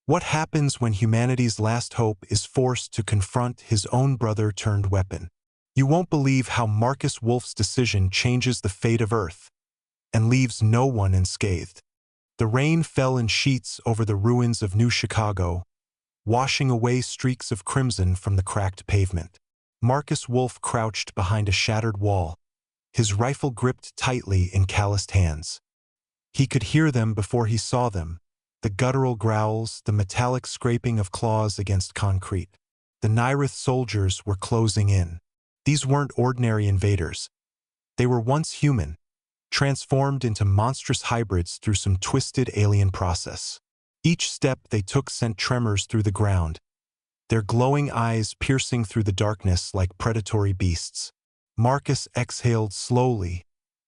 What happens when humanity's last hope is forced to confront his own brother-turned-weapon? You won't believe how Marcus Wolf's decision changes the fate of Earth and leaves no one unscathed. The rain fell in sheets over the ruins of New Chicago, washing away streaks of crimson from the cracked pavement. Marcus Wolf crouched behind a shattered wall, his rifle gripped tightly in calloused hands. He could hear them before he saw them, the guttural growls, the metallic scraping of claws against concrete. The Nyrith soldiers were closing in. These weren't ordinary invaders. They were once human, transformed into monstrous hybrids through some twisted alien process. Each step they took sent tremors through the ground, their glowing eyes piercing through the darkness like predatory beasts. Marcus exhaled slowly,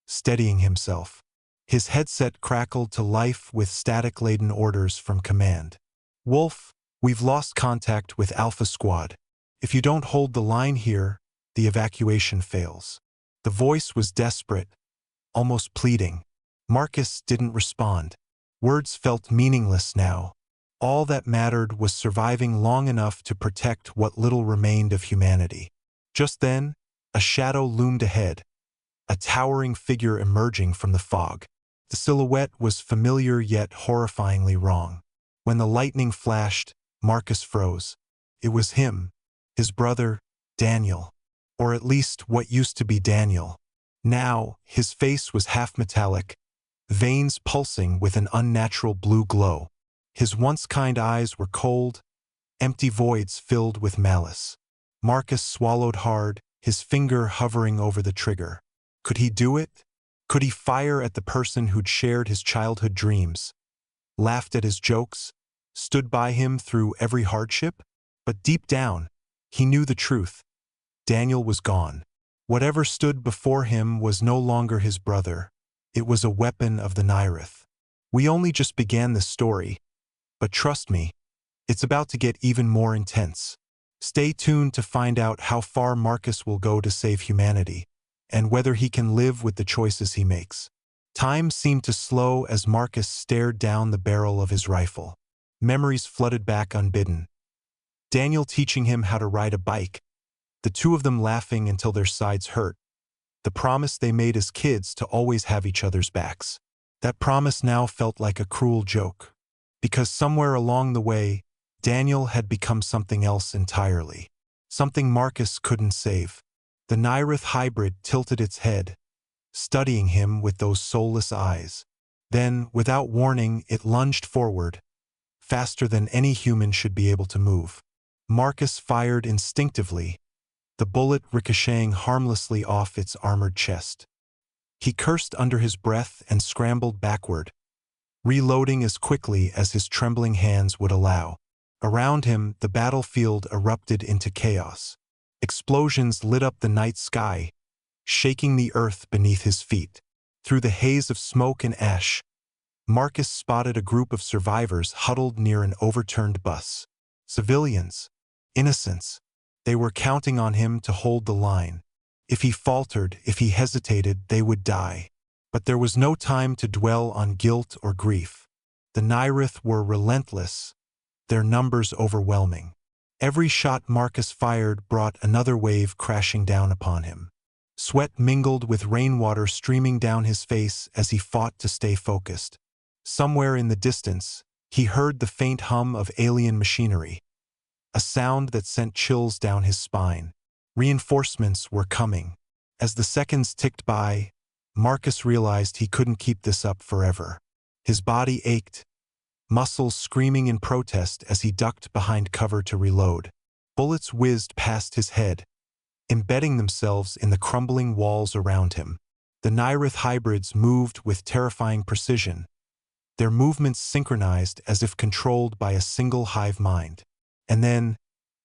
steadying himself. His headset crackled to life with static-laden orders from command. "Wolf, we've lost contact with Alpha Squad. If you don't hold the line here, the evacuation fails." The voice was desperate, almost pleading. Marcus didn't respond. Words felt meaningless now. All that mattered was surviving long enough to protect what little remained of humanity. Just then, a shadow loomed ahead, a towering figure emerging from the fog. The silhouette was familiar yet horrifyingly wrong. When the lightning flashed, Marcus froze. It was him, his brother, Daniel. Or at least what used to be Daniel. Now, his face was half metallic, veins pulsing with an unnatural blue glow. His once kind eyes were cold, empty voids filled with malice. Marcus swallowed hard, his finger hovering over the trigger. Could he do it? Could he fire at the person who'd shared his childhood dreams, laughed at his jokes, stood by him through every hardship? But deep down, he knew the truth. Daniel was gone. Whatever stood before him was no longer his brother. It was a weapon of the Nyrith. We only just began this story, but trust me, it's about to get even more intense. Stay tuned to find out how far Marcus will go to save humanity, and whether he can live with the choices he makes. Time seemed to slow as Marcus stared down the barrel of his rifle. Memories flooded back unbidden. Daniel teaching him how to ride a bike, the two of them laughing until their sides hurt, the promise they made as kids to always have each other's backs. That promise now felt like a cruel joke, because somewhere along the way, Daniel had become something else entirely, something Marcus couldn't save. The Nyrith hybrid tilted its head, studying him with those soulless eyes. Then, without warning, it lunged forward, faster than any human should be able to move. Marcus fired instinctively, the bullet ricocheting harmlessly off its armored chest. He cursed under his breath and scrambled backward, reloading as quickly as his trembling hands would allow. Around him, the battlefield erupted into chaos. Explosions lit up the night sky, shaking the earth beneath his feet. Through the haze of smoke and ash, Marcus spotted a group of survivors huddled near an overturned bus. Civilians, innocents. They were counting on him to hold the line. If he faltered, if he hesitated, they would die. But there was no time to dwell on guilt or grief. The Nyrith were relentless, their numbers overwhelming. Every shot Marcus fired brought another wave crashing down upon him. Sweat mingled with rainwater streaming down his face as he fought to stay focused. Somewhere in the distance, he heard the faint hum of alien machinery, a sound that sent chills down his spine. Reinforcements were coming. As the seconds ticked by, Marcus realized he couldn't keep this up forever. His body ached, muscles screaming in protest as he ducked behind cover to reload. Bullets whizzed past his head, embedding themselves in the crumbling walls around him. The Nyrith hybrids moved with terrifying precision, their movements synchronized as if controlled by a single hive mind. And then,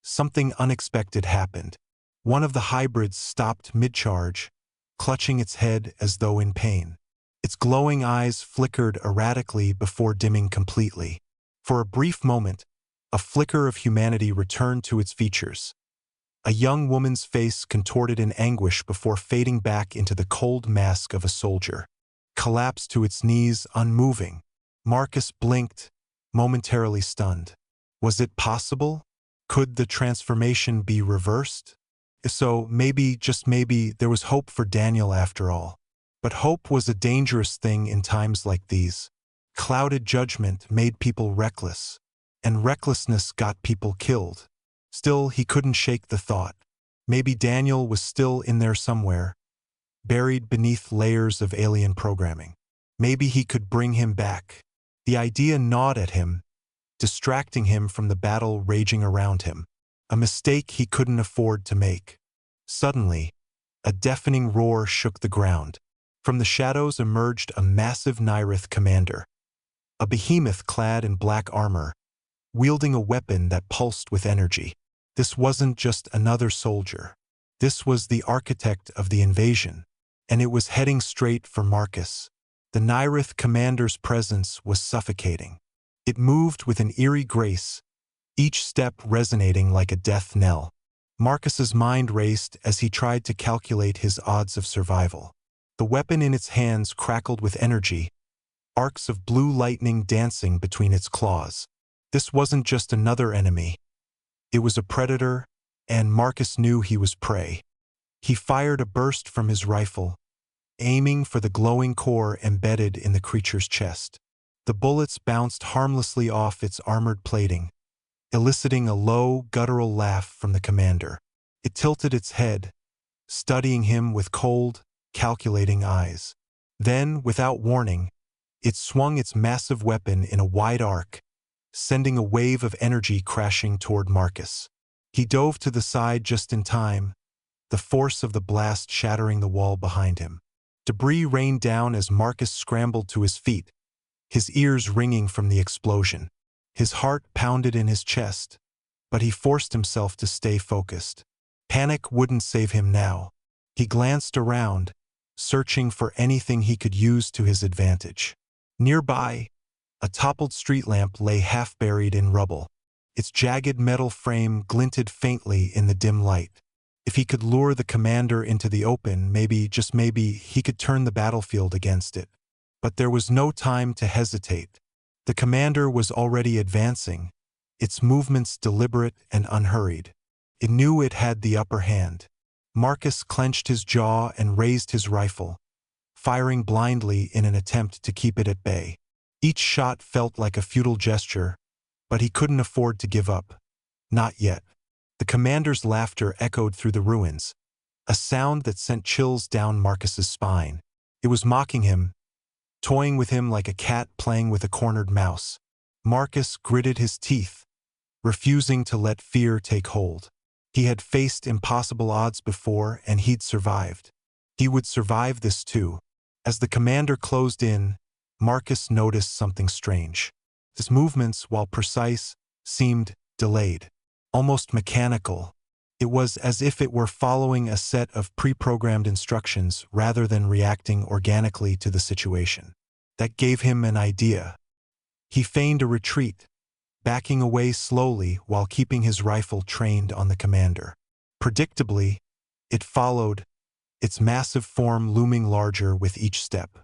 something unexpected happened. One of the hybrids stopped mid-charge, clutching its head as though in pain. Its glowing eyes flickered erratically before dimming completely. For a brief moment, a flicker of humanity returned to its features. A young woman's face contorted in anguish before fading back into the cold mask of a soldier. Collapsed to its knees, unmoving. Marcus blinked, momentarily stunned. Was it possible? Could the transformation be reversed? If so, maybe, just maybe, there was hope for Daniel after all. But hope was a dangerous thing in times like these. Clouded judgment made people reckless, and recklessness got people killed. Still, he couldn't shake the thought. Maybe Daniel was still in there somewhere, buried beneath layers of alien programming. Maybe he could bring him back. The idea gnawed at him, distracting him from the battle raging around him. A mistake he couldn't afford to make. Suddenly, a deafening roar shook the ground. From the shadows emerged a massive Nyrith commander, a behemoth clad in black armor, wielding a weapon that pulsed with energy. This wasn't just another soldier. This was the architect of the invasion, and it was heading straight for Marcus. The Nyrith commander's presence was suffocating. It moved with an eerie grace, each step resonating like a death knell. Marcus's mind raced as he tried to calculate his odds of survival. The weapon in its hands crackled with energy, arcs of blue lightning dancing between its claws. This wasn't just another enemy. It was a predator, and Marcus knew he was prey. He fired a burst from his rifle, aiming for the glowing core embedded in the creature's chest. The bullets bounced harmlessly off its armored plating, eliciting a low, guttural laugh from the commander. It tilted its head, studying him with cold, calculating eyes. Then, without warning, it swung its massive weapon in a wide arc, sending a wave of energy crashing toward Marcus. He dove to the side just in time, the force of the blast shattering the wall behind him. Debris rained down as Marcus scrambled to his feet, his ears ringing from the explosion. His heart pounded in his chest, but he forced himself to stay focused. Panic wouldn't save him now. He glanced around, searching for anything he could use to his advantage. Nearby, a toppled street lamp lay half buried in rubble. Its jagged metal frame glinted faintly in the dim light. If he could lure the commander into the open, maybe, just maybe, he could turn the battlefield against it. But there was no time to hesitate. The commander was already advancing, its movements deliberate and unhurried. It knew it had the upper hand. Marcus clenched his jaw and raised his rifle, firing blindly in an attempt to keep it at bay. Each shot felt like a futile gesture, but he couldn't afford to give up. Not yet. The commander's laughter echoed through the ruins, a sound that sent chills down Marcus's spine. It was mocking him, toying with him like a cat playing with a cornered mouse. Marcus gritted his teeth, refusing to let fear take hold. He had faced impossible odds before, and he'd survived. He would survive this too. As the commander closed in, Marcus noticed something strange. His movements, while precise, seemed delayed, almost mechanical. It was as if it were following a set of pre-programmed instructions rather than reacting organically to the situation. That gave him an idea. He feigned a retreat, backing away slowly while keeping his rifle trained on the commander. Predictably, it followed, its massive form looming larger with each step.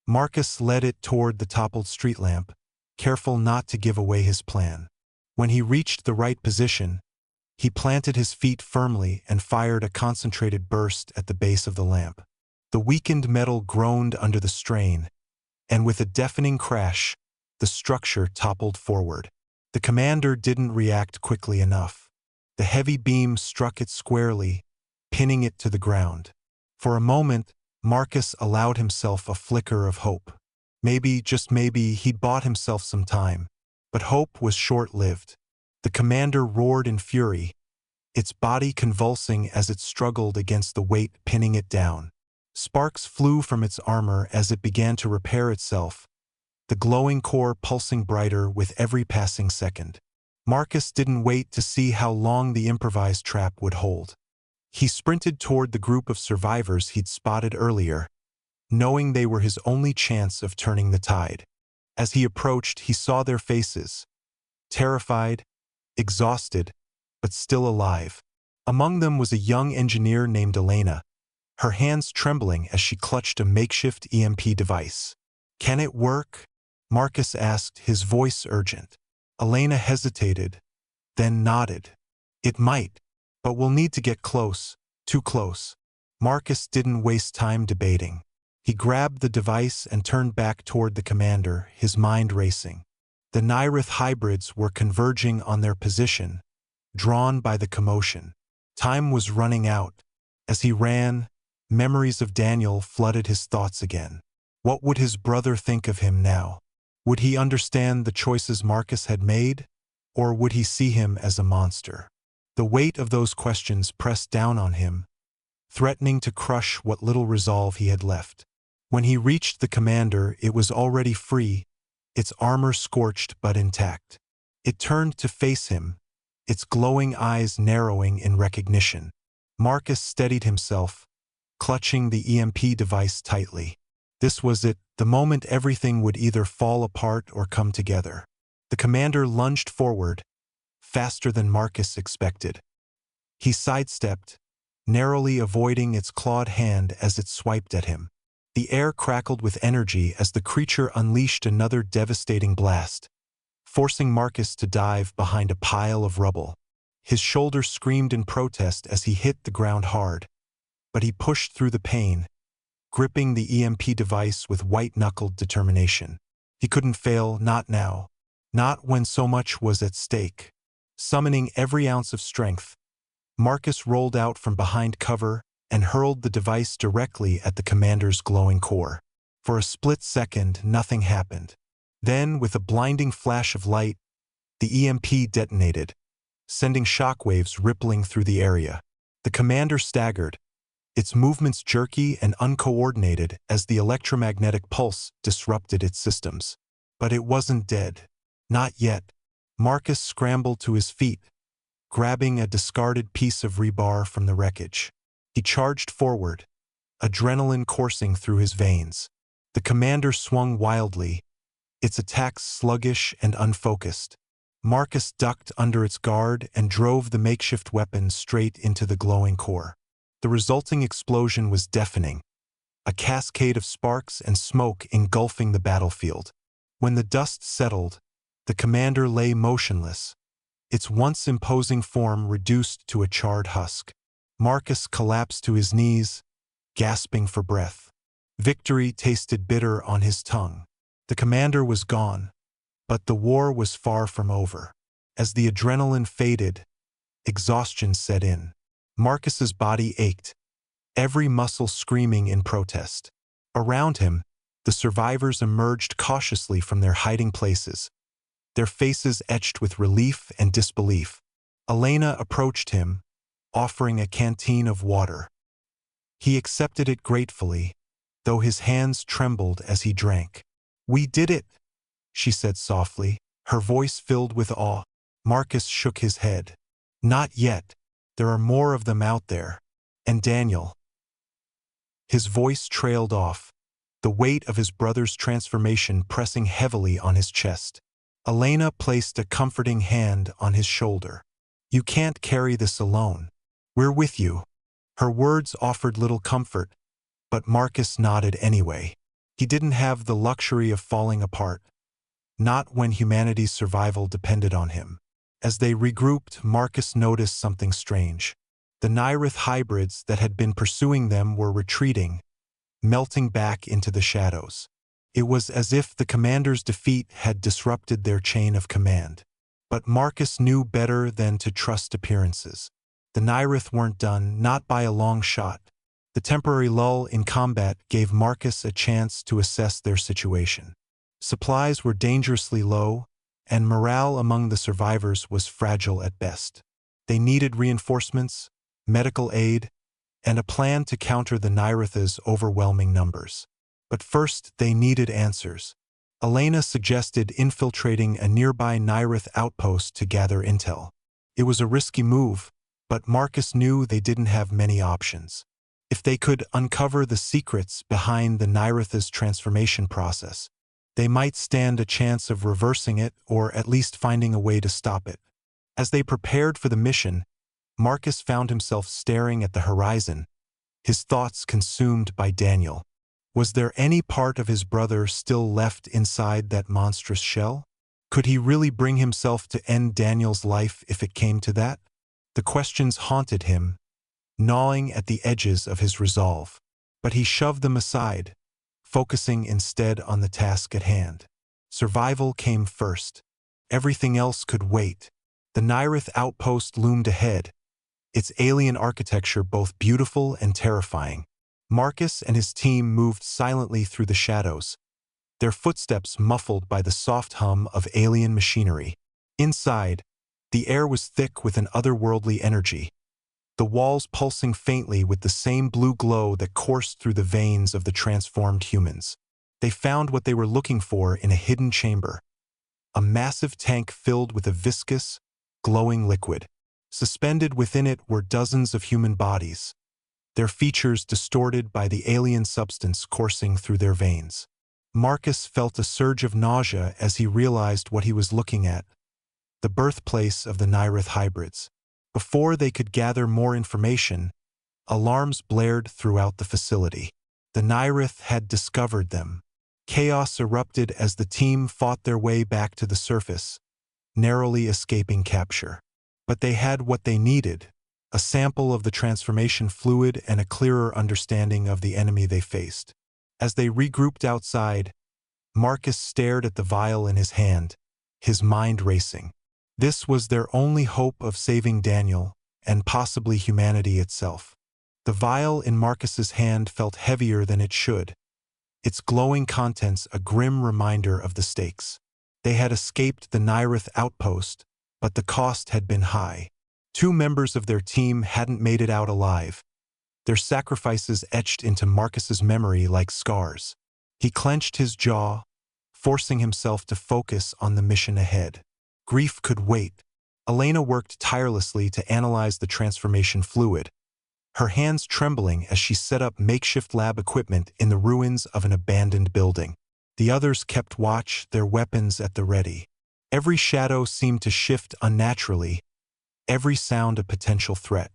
Marcus led it toward the toppled street lamp, careful not to give away his plan. When he reached the right position, he planted his feet firmly and fired a concentrated burst at the base of the lamp. The weakened metal groaned under the strain, and with a deafening crash, the structure toppled forward. The commander didn't react quickly enough. The heavy beam struck it squarely, pinning it to the ground. For a moment, Marcus allowed himself a flicker of hope. Maybe, just maybe, he'd bought himself some time. But hope was short-lived. The commander roared in fury, its body convulsing as it struggled against the weight pinning it down. Sparks flew from its armor as it began to repair itself, the glowing core pulsing brighter with every passing second. Marcus didn't wait to see how long the improvised trap would hold. He sprinted toward the group of survivors he'd spotted earlier, knowing they were his only chance of turning the tide. As he approached, he saw their faces, terrified, exhausted, but still alive. Among them was a young engineer named Elena, her hands trembling as she clutched a makeshift EMP device. "Can it work?" Marcus asked, his voice urgent. Elena hesitated, then nodded. It might, but we'll need to get close, too close. Marcus didn't waste time debating. He grabbed the device and turned back toward the commander, his mind racing. The Nyrith hybrids were converging on their position, drawn by the commotion. Time was running out. As he ran, memories of Daniel flooded his thoughts again. What would his brother think of him now? Would he understand the choices Marcus had made, or would he see him as a monster? The weight of those questions pressed down on him, threatening to crush what little resolve he had left. When he reached the commander, it was already free, its armor scorched but intact. It turned to face him, its glowing eyes narrowing in recognition. Marcus steadied himself, clutching the EMP device tightly. This was it, the moment everything would either fall apart or come together. The commander lunged forward, faster than Marcus expected. He sidestepped, narrowly avoiding its clawed hand as it swiped at him. The air crackled with energy as the creature unleashed another devastating blast, forcing Marcus to dive behind a pile of rubble. His shoulder screamed in protest as he hit the ground hard, but he pushed through the pain, gripping the EMP device with white-knuckled determination. He couldn't fail, not now, not when so much was at stake. Summoning every ounce of strength, Marcus rolled out from behind cover and hurled the device directly at the commander's glowing core. For a split second, nothing happened. Then, with a blinding flash of light, the EMP detonated, sending shockwaves rippling through the area. The commander staggered, its movements jerky and uncoordinated as the electromagnetic pulse disrupted its systems. But it wasn't dead. Not yet. Marcus scrambled to his feet, grabbing a discarded piece of rebar from the wreckage. He charged forward, adrenaline coursing through his veins. The commander swung wildly, its attacks sluggish and unfocused. Marcus ducked under its guard and drove the makeshift weapon straight into the glowing core. The resulting explosion was deafening, a cascade of sparks and smoke engulfing the battlefield. When the dust settled, the commander lay motionless, its once imposing form reduced to a charred husk. Marcus collapsed to his knees, gasping for breath. Victory tasted bitter on his tongue. The commander was gone, but the war was far from over. As the adrenaline faded, exhaustion set in. Marcus's body ached, every muscle screaming in protest. Around him, the survivors emerged cautiously from their hiding places, their faces etched with relief and disbelief. Elena approached him, offering a canteen of water. He accepted it gratefully, though his hands trembled as he drank. "We did it," she said softly, her voice filled with awe. Marcus shook his head. "Not yet. There are more of them out there. And Daniel." His voice trailed off, the weight of his brother's transformation pressing heavily on his chest. Elena placed a comforting hand on his shoulder. "You can't carry this alone. We're with you." Her words offered little comfort, but Marcus nodded anyway. He didn't have the luxury of falling apart, not when humanity's survival depended on him. As they regrouped, Marcus noticed something strange. The Nyrith hybrids that had been pursuing them were retreating, melting back into the shadows. It was as if the commander's defeat had disrupted their chain of command. But Marcus knew better than to trust appearances. The Nyrith weren't done, not by a long shot. The temporary lull in combat gave Marcus a chance to assess their situation. Supplies were dangerously low, and morale among the survivors was fragile at best. They needed reinforcements, medical aid, and a plan to counter the Nyrith's overwhelming numbers. But first, they needed answers. Elena suggested infiltrating a nearby Nyrith outpost to gather intel. It was a risky move, but Marcus knew they didn't have many options. If they could uncover the secrets behind the Nyrith's transformation process, they might stand a chance of reversing it or at least finding a way to stop it. As they prepared for the mission, Marcus found himself staring at the horizon, his thoughts consumed by Daniel. Was there any part of his brother still left inside that monstrous shell? Could he really bring himself to end Daniel's life if it came to that? The questions haunted him, gnawing at the edges of his resolve. But he shoved them aside, focusing instead on the task at hand. Survival came first. Everything else could wait. The Nyrith outpost loomed ahead, its alien architecture both beautiful and terrifying. Marcus and his team moved silently through the shadows, their footsteps muffled by the soft hum of alien machinery. Inside, the air was thick with an otherworldly energy, the walls pulsing faintly with the same blue glow that coursed through the veins of the transformed humans. They found what they were looking for in a hidden chamber, a massive tank filled with a viscous, glowing liquid. Suspended within it were dozens of human bodies, their features distorted by the alien substance coursing through their veins. Marcus felt a surge of nausea as he realized what he was looking at, the birthplace of the Nyrith hybrids. Before they could gather more information, alarms blared throughout the facility. The Nyrith had discovered them. Chaos erupted as the team fought their way back to the surface, narrowly escaping capture. But they had what they needed, a sample of the transformation fluid and a clearer understanding of the enemy they faced. As they regrouped outside, Marcus stared at the vial in his hand, his mind racing. This was their only hope of saving Daniel, and possibly humanity itself. The vial in Marcus's hand felt heavier than it should, its glowing contents a grim reminder of the stakes. They had escaped the Nyrith outpost, but the cost had been high. 2 members of their team hadn't made it out alive, their sacrifices etched into Marcus's memory like scars. He clenched his jaw, forcing himself to focus on the mission ahead. Grief could wait. Elena worked tirelessly to analyze the transformation fluid, her hands trembling as she set up makeshift lab equipment in the ruins of an abandoned building. The others kept watch, their weapons at the ready. Every shadow seemed to shift unnaturally, every sound a potential threat.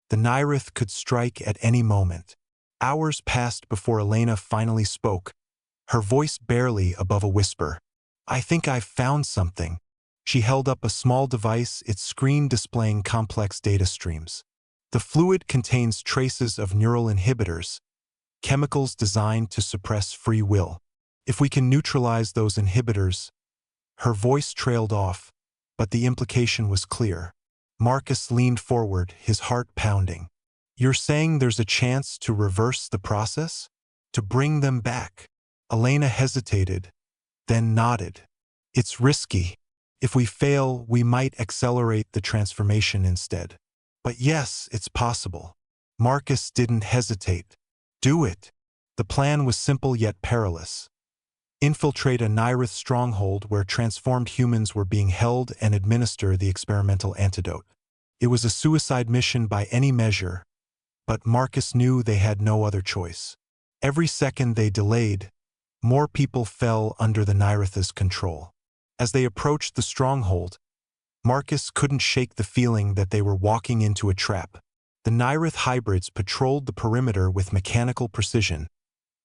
The Nyrith could strike at any moment. Hours passed before Elena finally spoke, her voice barely above a whisper. "I think I've found something." She held up a small device, its screen displaying complex data streams. The fluid contains traces of neural inhibitors, chemicals designed to suppress free will. If we can neutralize those inhibitors. Her voice trailed off, but the implication was clear. Marcus leaned forward, his heart pounding. "You're saying there's a chance to reverse the process? To bring them back?" Elena hesitated, then nodded. "It's risky. If we fail, we might accelerate the transformation instead. But yes, it's possible." Marcus didn't hesitate. "Do it." The plan was simple yet perilous. Infiltrate a Nyrith stronghold where transformed humans were being held and administer the experimental antidote. It was a suicide mission by any measure, but Marcus knew they had no other choice. Every second they delayed, more people fell under the Nyrith's control. As they approached the stronghold, Marcus couldn't shake the feeling that they were walking into a trap. The Nyrith hybrids patrolled the perimeter with mechanical precision,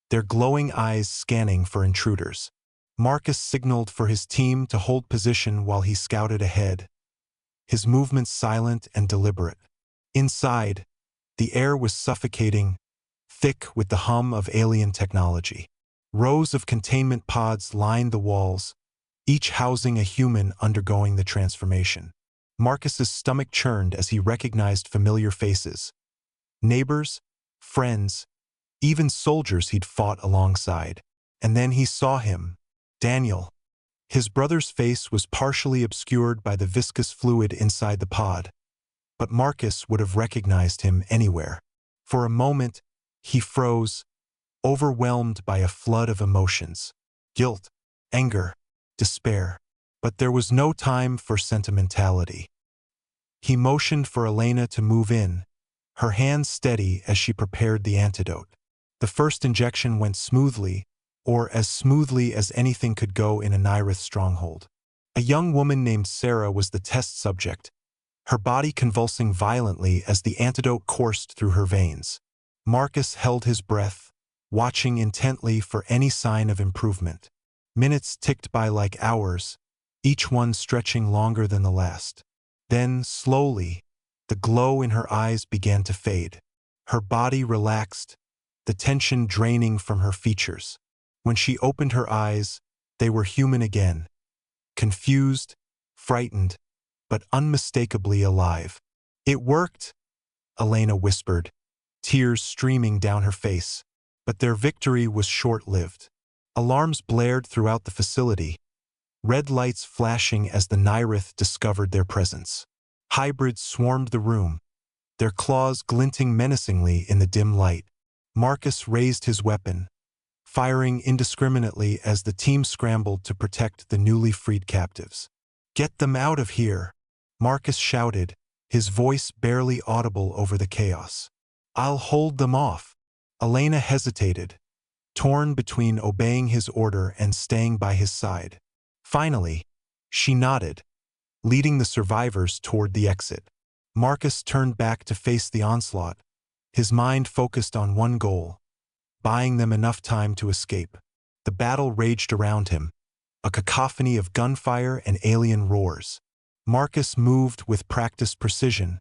their glowing eyes scanning for intruders. Marcus signaled for his team to hold position while he scouted ahead, his movements silent and deliberate. Inside, the air was suffocating, thick with the hum of alien technology. Rows of containment pods lined the walls, each housing a human undergoing the transformation. Marcus's stomach churned as he recognized familiar faces. Neighbors, friends, even soldiers he'd fought alongside. And then he saw him, Daniel. His brother's face was partially obscured by the viscous fluid inside the pod, but Marcus would have recognized him anywhere. For a moment, he froze, overwhelmed by a flood of emotions. Guilt, anger, despair. But there was no time for sentimentality. He motioned for Elena to move in, her hands steady as she prepared the antidote. The first injection went smoothly, or as smoothly as anything could go in a Nyrith stronghold. A young woman named Sarah was the test subject, her body convulsing violently as the antidote coursed through her veins. Marcus held his breath, watching intently for any sign of improvement. Minutes ticked by like hours, each one stretching longer than the last. Then, slowly, the glow in her eyes began to fade. Her body relaxed, the tension draining from her features. When she opened her eyes, they were human again, confused, frightened, but unmistakably alive. "It worked," Elena whispered, tears streaming down her face. But their victory was short-lived. Alarms blared throughout the facility, red lights flashing as the Nyrith discovered their presence. Hybrids swarmed the room, their claws glinting menacingly in the dim light. Marcus raised his weapon, firing indiscriminately as the team scrambled to protect the newly freed captives. "Get them out of here," Marcus shouted, his voice barely audible over the chaos. "I'll hold them off." Elena hesitated, torn between obeying his order and staying by his side. Finally, she nodded, leading the survivors toward the exit. Marcus turned back to face the onslaught, his mind focused on one goal: buying them enough time to escape. The battle raged around him, a cacophony of gunfire and alien roars. Marcus moved with practiced precision,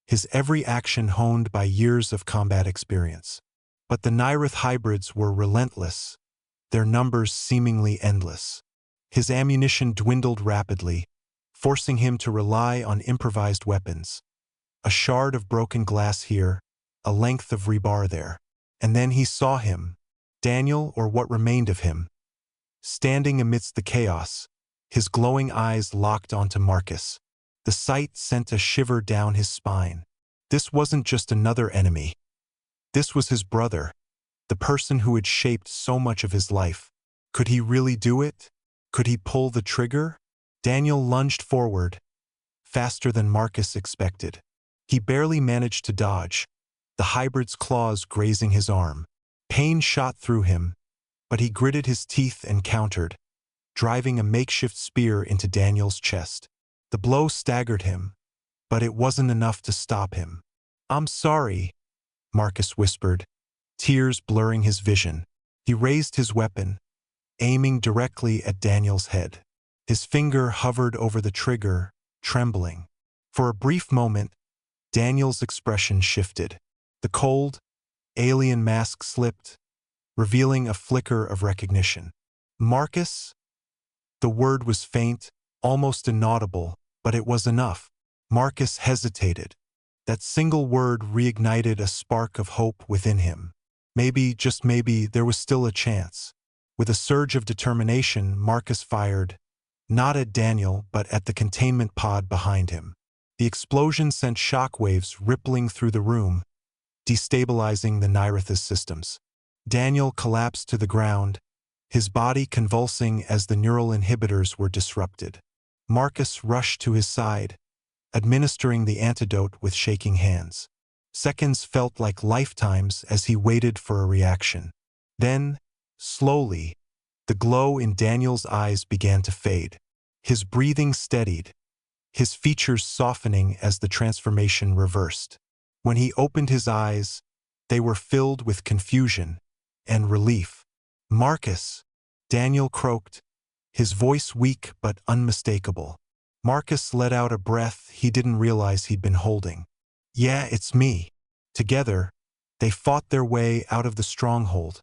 his every action honed by years of combat experience. But the Nyrith hybrids were relentless, their numbers seemingly endless. His ammunition dwindled rapidly, forcing him to rely on improvised weapons. A shard of broken glass here, a length of rebar there. And then he saw him, Daniel, or what remained of him, standing amidst the chaos, his glowing eyes locked onto Marcus. The sight sent a shiver down his spine. This wasn't just another enemy. This was his brother, the person who had shaped so much of his life. Could he really do it? Could he pull the trigger? Daniel lunged forward, faster than Marcus expected. He barely managed to dodge, the hybrid's claws grazing his arm. Pain shot through him, but he gritted his teeth and countered, driving a makeshift spear into Daniel's chest. The blow staggered him, but it wasn't enough to stop him. "I'm sorry," Marcus whispered, tears blurring his vision. He raised his weapon, aiming directly at Daniel's head. His finger hovered over the trigger, trembling. For a brief moment, Daniel's expression shifted. The cold, alien mask slipped, revealing a flicker of recognition. "Marcus?" The word was faint, almost inaudible, but it was enough. Marcus hesitated. That single word reignited a spark of hope within him. Maybe, just maybe, there was still a chance. With a surge of determination, Marcus fired, not at Daniel, but at the containment pod behind him. The explosion sent shockwaves rippling through the room, destabilizing the Nyrith's systems. Daniel collapsed to the ground, his body convulsing as the neural inhibitors were disrupted. Marcus rushed to his side, administering the antidote with shaking hands. Seconds felt like lifetimes as he waited for a reaction. Then, slowly, the glow in Daniel's eyes began to fade. His breathing steadied, his features softening as the transformation reversed. When he opened his eyes, they were filled with confusion and relief. "Marcus," Daniel croaked, his voice weak but unmistakable. Marcus let out a breath he didn't realize he'd been holding. "Yeah, it's me." Together, they fought their way out of the stronghold,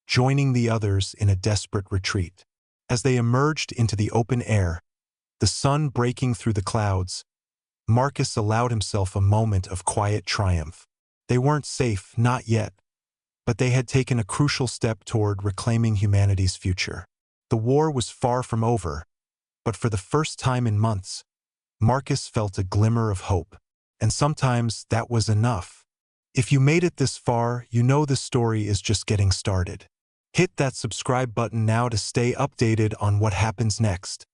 joining the others in a desperate retreat. As they emerged into the open air, the sun breaking through the clouds, Marcus allowed himself a moment of quiet triumph. They weren't safe, not yet, but they had taken a crucial step toward reclaiming humanity's future. The war was far from over, but for the first time in months, Marcus felt a glimmer of hope. And sometimes that was enough. If you made it this far, you know the story is just getting started. Hit that subscribe button now to stay updated on what happens next.